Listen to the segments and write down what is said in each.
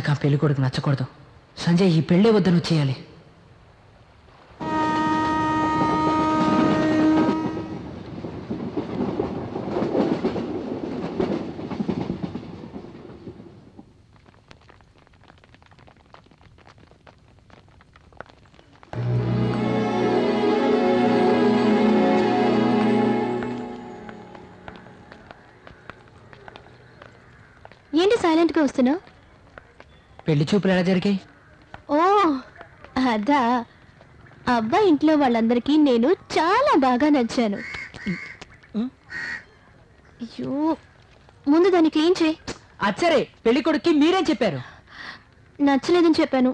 వచ్చాక పెళ్లి కొడుకు నచ్చకూడదు. సంజయ్ ఈ పెళ్ళే వద్దని చేయాలి. ఏంటి సైలెంట్ గా వస్తున్నావు? పెళ్లి చూపులు ఎలా జరిగాయి? ఓ అదా, అబ్బాయి ఇంట్లో వాళ్ళందరికీ నేను చాలా బాగా నచ్చాను. అయ్యో, ముందు దాన్ని క్లీన్ చేయి. అచ్చరే, పెళ్లి కొడుక్కి మీరేం చెప్పారు? నచ్చలేదని చెప్పాను.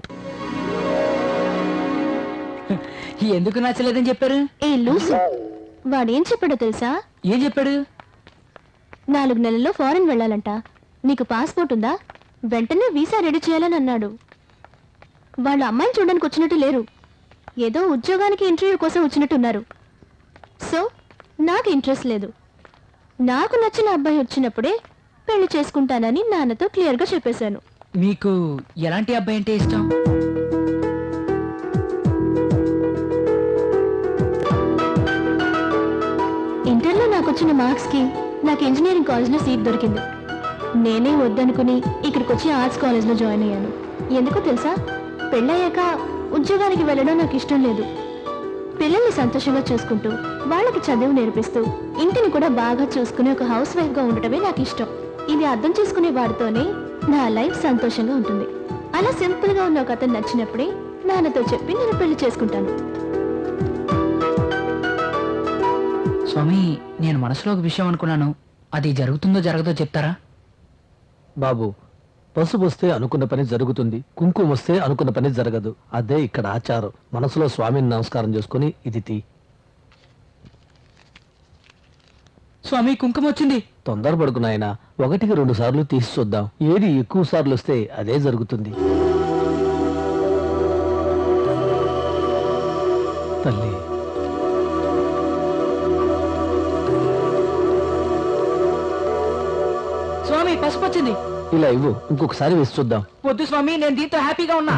ఎందుకు నచ్చలేదని చెప్పారు? ఏ లూసు, వాడేం చెప్పాడో తెలుసా? ఏం చెప్పాడు? 4 నెలల్లో ఫారెన్ వెళ్ళాలంట. నీకు పాస్పోర్ట్ ఉందా? వెంటనే వీసా రెడీ చేయాలని అన్నాడు. వాళ్ళు అమ్మాయిని చూడడానికి వచ్చినట్టు లేరు, ఏదో ఉద్యోగానికి ఇంటర్వ్యూ కోసం వచ్చినట్టున్నారు. సో నాకు ఇంట్రెస్ట్ లేదు. నాకు నచ్చిన అబ్బాయి వచ్చినప్పుడే పెళ్లి చేసుకుంటానని నాన్నతో క్లియర్గా చెప్పేశాను. మీకు ఎలాంటి అబ్బాయి అంటే ఇష్టం? ఇంటర్లో నాకు వచ్చిన మార్క్స్కి నాకు ఇంజనీరింగ్ కాలేజ్లో సీట్ దొరికింది. నేనే వద్దనుకుని ఇక్కడికి వచ్చి ఆర్ట్స్ కాలేజ్లో జాయిన్ అయ్యాను. ఎందుకో తెలుసా? పెళ్ళయ్యాక ఉద్యోగానికి వెళ్ళడం నాకు ఇష్టం లేదు. పిల్లల్ని సంతోషంగా చూసుకుంటూ వాళ్ళకి చదువు నేర్పిస్తూ ఇంటిని కూడా బాగా చూసుకుని ఒక హౌస్ వైఫ్గా ఉండటమే నాకు ఇష్టం. ఇది అర్థం చేసుకునే వాడితోనే నా లైఫ్ సంతోషంగా ఉంటుంది. అలా సింపుల్గా ఉన్న ఒక అతను నచ్చినప్పుడే నాన్నతో చెప్పి నేను పెళ్లి చేసుకుంటాను. స్వామి, నేను మనసులో ఒక విషయం అనుకున్నాను. అది జరుగుతుందో జరగదో చెప్తారా? బాబు, పసుపు వస్తే అనుకున్న పని జరుగుతుంది, కుంకుమ వస్తే అనుకున్న పని జరగదు. అదే ఇక్కడ ఆచారం. మనసులో స్వామిని నమస్కారం చేసుకుని ఇది తీ. స్వామి, కుంకుమ వచ్చింది. తొందరపడుకు నాయనా, 1కి 2 సార్లు తీసి చూద్దాం. ఏది ఎక్కువ సార్లు వస్తే అదే జరుగుతుంది. తల్లి, స్వామి, పసుపు వచ్చింది. ఇలా ఇవ్వు, ఇంకొకసారి వేసి చూద్దాం. వద్దు స్వామి, నేను దీంతో హ్యాపీగా ఉన్నా.